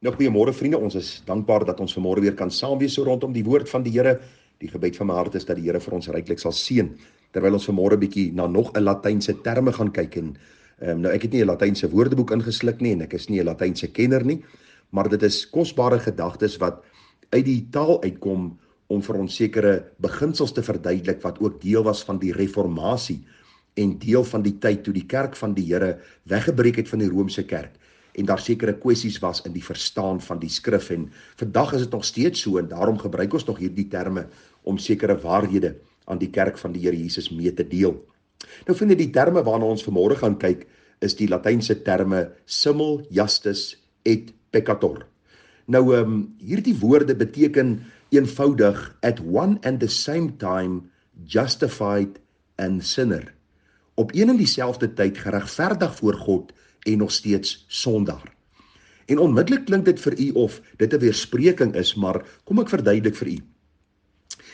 Nou, goeiemôre vriende, ons is dankbaar dat ons vanmôre weer kan saam wees so rondom die woord van die Here. Die gebed van my hart is dat die Here vir ons ryklik sal seën, terwyl ons vanmôre bietjie na nog 'n Latynse terme gaan kyk. En nou, ek het nie 'n Latynse woordeboek ingesluk nie en ek is nie 'n Latynse kenner nie, maar dit is kosbare gedagtes wat uit die taal uitkom om vir ons sekere beginsels te verduidelik wat ook deel was van die reformatie en deel van die tyd toe die kerk van die Here weggebreek het van die Romeinse kerk en daar sekere kwessies was in die verstaan van die skrif. En vandag is dit nog steeds so en daarom gebruik ons nog hierdie terme om sekere waarhede aan die kerk van die Here Jesus mee te deel. Nou vind jy die terme waarna ons vanmôre gaan kyk is die Latynse terme simul justus et peccator. Nou hierdie woorde beteken eenvoudig at one and the same time justified and sinner. Op een en dieselfde tyd geregverdig voor God en nog steeds sondaar. En onmiddellik klink dit vir u of dit 'n weerspreking is, maar kom ek verduidelik vir u.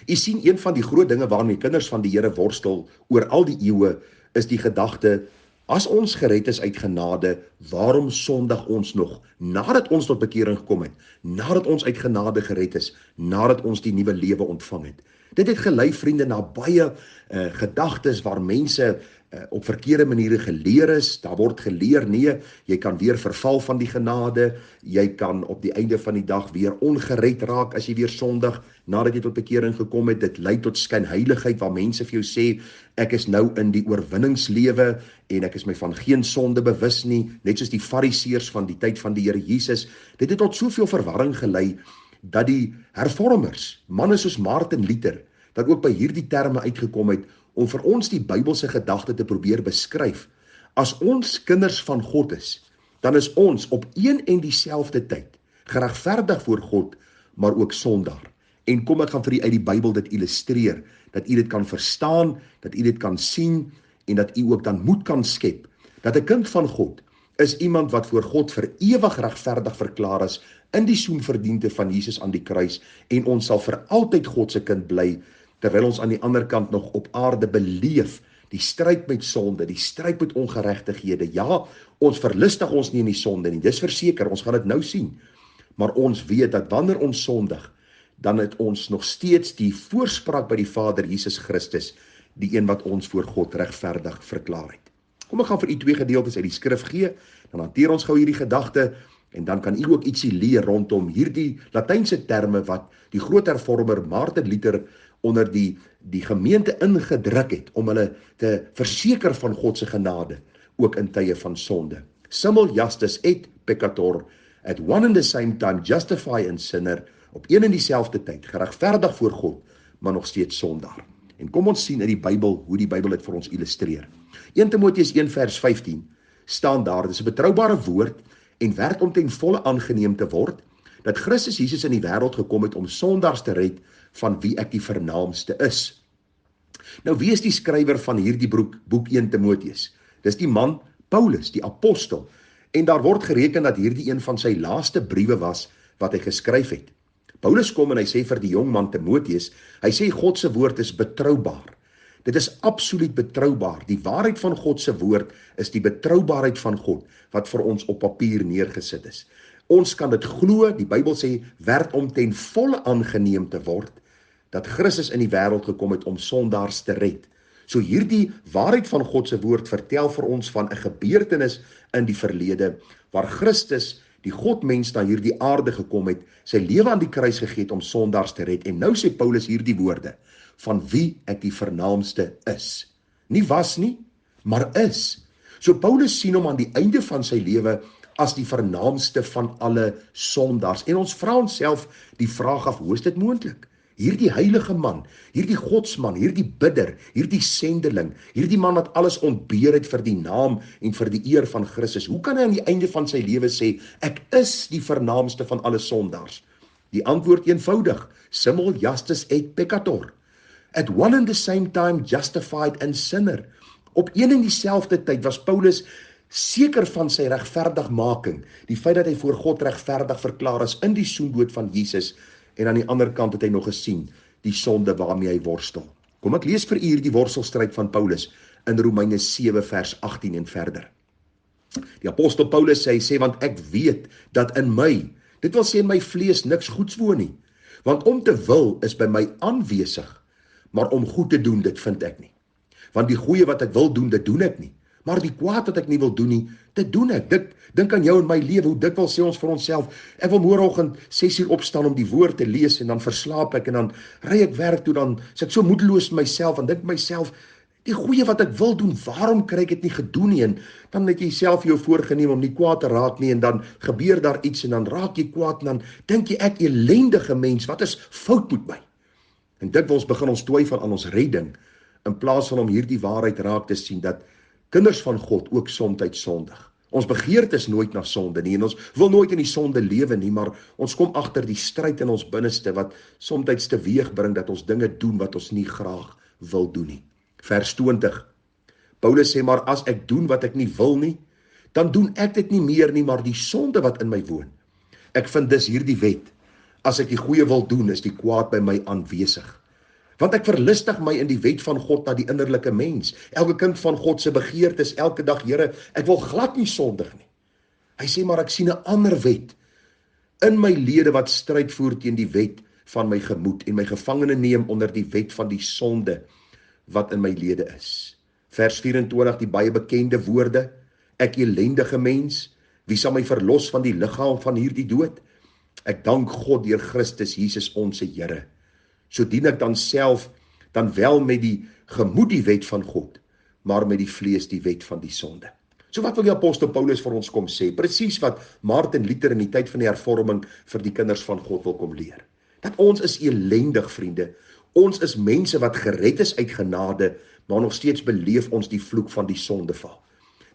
U sien, een van die groot dinge waarmee kinders van die Here worstel oor al die eeue is die gedagte, as ons gered is uit genade, waarom sondig ons nog nadat ons tot bekering gekom het, nadat ons uit genade gered is, nadat ons die nuwe lewe ontvang het. Dit het gelei, vriende, na baie gedagtes waar mense op verkeerde maniere geleer is. Daar word geleer, nee, jy kan weer verval van die genade, jy kan op die einde van die dag weer ongered raak as jy weer sondig, nadat jy tot bekering gekom het. Dit lei tot skynheiligheid, waar mense vir jou sê, ek is nou in die oorwinningslewe, en ek is my van geen sonde bewus nie, net soos die fariseërs van die tyd van die Here Jesus. Dit het tot soveel verwarring gelei, dat die hervormers, manne soos Martin Luther, dat ook by hierdie terme uitgekom het, om vir ons die Bybelse gedagte te probeer beskryf. As ons kinders van God is, dan is ons op een en dieselfde tyd geregverdig voor God, maar ook sondaar. En kom, ek gaan vir u uit die Bybel dit illustreer, dat u dit kan verstaan, dat u dit kan sien, en dat u ook dan moed kan skep, dat 'n kind van God is iemand wat voor God vir ewig regverdig verklaar is, in die soenverdiente van Jesus aan die kruis, en ons sal vir altyd God se kind bly, terwyl ons aan die ander kant nog op aarde beleef, die stryd met sonde, die stryd met ongeregtighede. Ja, ons verlustig ons nie in die sonde nie, dis verseker, ons gaan dit nou sien, maar ons weet dat wanneer ons sondig, dan het ons nog steeds die voorspraak by die Vader Jesus Christus, die een wat ons voor God regverdig verklaar het. Kom, ek gaan vir u 2 gedeeltes uit die skrif gee, dan hanteer ons gou hierdie gedagte, en dan kan u ook ietsie leer rondom hierdie Latynse terme wat die groot hervormer Martin Luther onder die gemeente ingedruk het, om hulle te verseker van God se genade, ook in tye van sonde. Simul justus et peccator, at one and the same time justify and sinner, op een en dieselfde tyd, geregverdig voor God, maar nog steeds sondaar. En kom ons sien in die Bybel, hoe die Bybel dit vir ons illustreer. 1 Timoteus 1 vers 15, staan daar, dit is 'n betroubare woord, en werd om ten volle aangeneem te word, dat Christus Jesus in die wêreld gekom het om sondaars te red, van wie ek die vernaamste is. Nou, wie is die skrywer van hierdie boek 1 Timoteus? Dis die man Paulus, die apostel, en daar word gereken dat hierdie een van sy laaste briewe was, wat hy geskryf het. Paulus kom en hy sê vir die jong man Timoteus, hy sê God se woord is betroubaar. Dit is absoluut betroubaar. Die waarheid van God se woord is die betroubaarheid van God, wat vir ons op papier neergesit is. Ons kan dit glo, die Bybel sê, werd om ten volle aangeneem te word, dat Christus in die wêreld gekom het om sondaars te red. So hierdie waarheid van God se woord vertel vir ons van 'n gebeurtenis in die verlede, waar Christus, die Godmens, na hierdie aarde gekom het, sy lewe aan die kruis gegee het om sondaars te red. En nou sê Paulus hierdie woorde, van wie ek die vernaamste is. Nie was nie, maar is. So Paulus sien hom aan die einde van sy lewe as die vernaamste van alle sondaars. En ons vra onsself die vraag af, hoe is dit moontlik? Hierdie heilige man, hierdie godsman, hierdie bidder, hierdie sendeling, hierdie man wat alles ontbeer het vir die naam en vir die eer van Christus, hoe kan hy aan die einde van sy lewe sê, ek is die vernaamste van alle sondaars? Die antwoord eenvoudig, simul justus et peccator. At one and the same time justified and sinner. Op een en dieselfde tyd was Paulus seker van sy regverdigmaking, die feit dat hy voor God regverdig verklaar is in die soendood van Jesus, en aan die ander kant het hy nog gesien die sonde waarmee hy worstel. Kom, ek lees vir u hierdie worstelstryd van Paulus in Romeine 7 vers 18 en verder. Die apostel Paulus sê, want ek weet dat in my, Dit wil sê in my vlees niks goeds woon nie. Want om te wil is by my aanwesig, maar om goed te doen, dit vind ek nie. Want die goeie wat ek wil doen, dit doen ek nie. Maar die kwaad wat ek nie wil doen nie, dit doen ek. Dink aan jou en my lewe, hoe dikwels sê ons vir onsself, ek wil môreoggend 6 uur opstaan om die woord te lees en dan verslaap ek en dan ry ek werk toe, dan is ek so moedeloos met myself en dink myself, die goeie wat ek wil doen, waarom kry ek dit nie gedoen nie? En dan het jy self jou voorgenem om nie kwaad te raak nie en dan gebeur daar iets en dan raak jy kwaad en dan dink jy ek ellendige mens, wat is fout met my? En dikwels begin ons twyfel aan ons redding in plaas van om hierdie waarheid raak te sien dat kinders van God ook soms sondig. Ons begeerte is nooit na sonde nie en ons wil nooit in die sonde lewe nie, maar ons kom agter die stryd in ons binneste wat soms teweeg bring dat ons dinge doen wat ons nie graag wil doen nie. Vers 20. Paulus sê, maar as ek doen wat ek nie wil nie, dan doen ek dit nie meer nie, maar die sonde wat in my woon. Ek vind dus hierdie wet, as ek die goeie wil doen, is die kwaad by my aanwesig. Want ek verlustig my in die wet van God na die innerlike mens. Elke kind van God se begeerte is elke dag, Here, ek wil glad nie sondig nie. Hy sê, maar ek sien 'n ander wet in my lede wat stryd voer teen die wet van my gemoed en my gevangene neem onder die wet van die sonde wat in my lede is. Vers 24, die baie bekende woorde, ek ellendige mens, wie sal my verlos van die liggaam van hierdie dood? Ek dank God deur Christus Jesus ons Here. So dien ek dan self, dan wel met die gemoed die wet van God, maar met die vlees die wet van die sonde. So wat wil die apostel Paulus vir ons kom sê? Presies wat Martin Luther in die tyd van die hervorming vir die kinders van God wil kom leer. Dat ons is elendig, vriende. Ons is mense wat gered is uit genade, maar nog steeds beleef ons die vloek van die sondeval.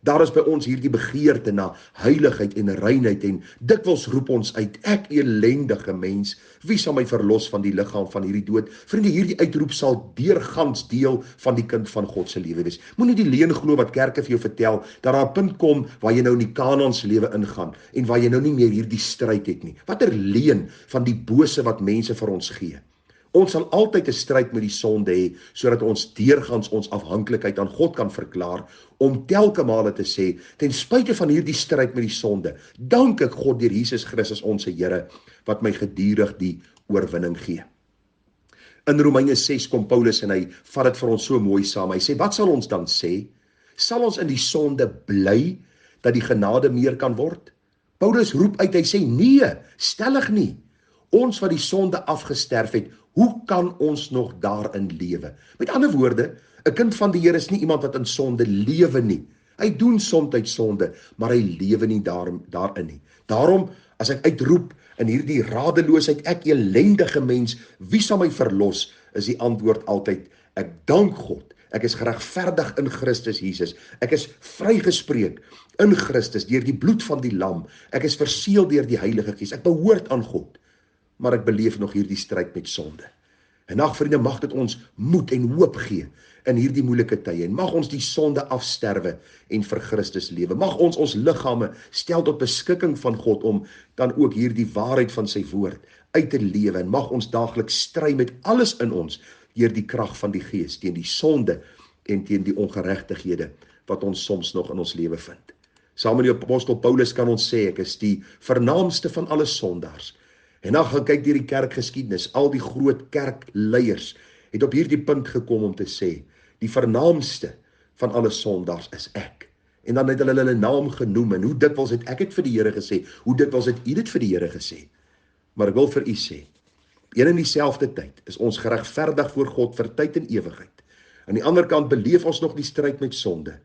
Daar is by ons hierdie begeerte na heiligheid en reinheid en dikwels roep ons uit, ek ellendige mens, wie sal my verlos van die liggaam van hierdie dood? Vriende, hierdie uitroep sal deurgangs deel van die kind van God se lewe wees. Moenie die leuen glo wat kerke vir jou vertel, dat daar 'n punt kom waar jy nou in die Kanaanse lewe ingaan en waar jy nou nie meer hierdie stryd het nie. Watter leuen van die bose wat mense vir ons gee. Ons sal altyd 'n stryd met die sonde hê, sodat ons deurgangs ons afhanklikheid aan God kan verklaar, om telke male te sê, ten spyte van hierdie stryd met die sonde, dank ek God deur Jesus Christus ons Here, wat my gedurig die oorwinning gee. In Romeine 6 kom Paulus en hy vat dit vir ons so mooi saam. Hy sê, wat sal ons dan sê? Sal ons in die sonde bly, dat die genade meer kan word? Paulus roep uit, hy sê, nee, stellig nie. Ons wat die sonde afgesterf het, hoe kan ons nog daarin lewe? Met ander woorde, 'n kind van die Here is nie iemand wat in sonde lewe nie. Hy doen soms sonde, maar hy lewe nie daarin nie. Daarom, as ek uitroep in hierdie radeloosheid, ek ellendige mens, wie sal my verlos? Is die antwoord altyd, ek dank God. Ek is geregverdig in Christus Jesus. Ek is vrygespreek in Christus deur die bloed van die lam. Ek is verseël deur die Heilige Gees. Ek behoort aan God. Maar ek beleef nog hierdie stryd met sonde. En ag vriende, mag dit ons moed en hoop gee in hierdie moeilike tye. En mag ons die sonde afsterwe en vir Christus lewe. Mag ons ons liggame stel tot beskikking van God om dan ook hierdie waarheid van sy woord uit te lewe. En mag ons daagliks stry met alles in ons deur die krag van die Gees teen die sonde en teen die ongeregtighede wat ons soms nog in ons lewe vind. Saam met die apostel Paulus kan ons sê, ek is die vernaamste van alle sondaars. En dan gaan kyk deur die kerkgeskiedenis, al die groot kerkleiers het op hierdie punt gekom om te sê, die vernaamste van alle sondaars is ek. En dan het hulle naam genoem, en hoe dikwels het ek het vir die Here gesê, hoe dikwels het u dit vir die Here gesê. Maar ek wil vir u sê, een en dieselfde tyd is ons geregverdig voor God vir tyd en ewigheid. Aan die ander kant beleef ons nog die stryd met sonde,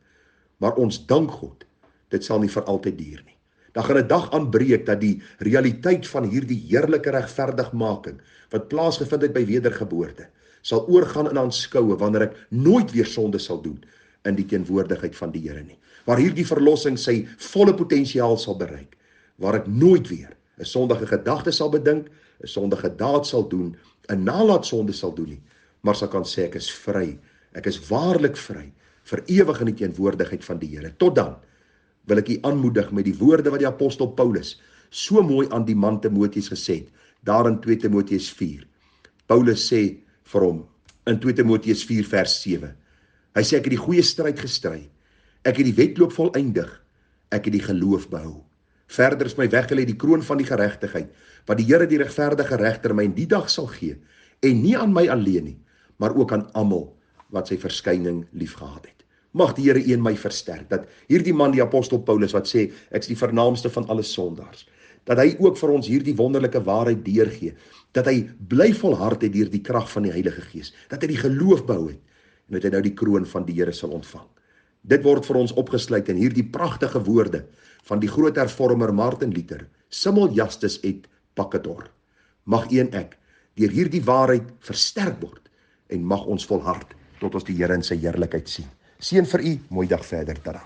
maar ons dank God, dit sal nie vir altyd duur nie. Dan gaan 'n dag aanbreek dat die realiteit van hierdie heerlike regverdigmaking wat plaasgevind het by wedergeboorte sal oorgaan in aanskoue wanneer ek nooit weer sonde sal doen in die teenwoordigheid van die Here nie. Waar hierdie verlossing sy volle potensiaal sal bereik, waar ek nooit weer 'n sondige gedagte sal bedink, 'n sondige daad sal doen, 'n nalaatsonde sal doen nie, maar sal kan sê ek is vry. Ek is waarlik vry vir ewig in die teenwoordigheid van die Here. Tot dan wil ek u aanmoedig met die woorde wat die apostel Paulus so mooi aan die man Timoteus gesê het, daar in 2 Timoteus 4. Paulus sê vir hom, in 2 Timoteus 4 vers 7, hy sê, ek het die goeie stryd gestry, ek het die wedloop volëindig, ek het die geloof behou. Verder is my weggelê die kroon van die geregtigheid, wat die Here die regverdige regter my in die dag sal gee, en nie aan my alleen nie, maar ook aan almal wat sy verskyning liefgehad het. Mag die Here een my versterk, dat hierdie man, die apostel Paulus, wat sê, ek is die vernaamste van alle sondaars, dat hy ook vir ons hierdie wonderlike waarheid deurgee, dat hy bly volhard het deur die krag van die Heilige Gees, dat hy die geloof behou het, en dat hy nou die kroon van die Here sal ontvang. Dit word vir ons opgesluit in hierdie pragtige woorde van die groot hervormer Martin Luther, Simul Justus et Pacciator. Mag u en ek deur hierdie waarheid versterk word, en mag ons volhard tot ons die Here in sy heerlikheid sien. Seën vir u, mooi dag verder, tada.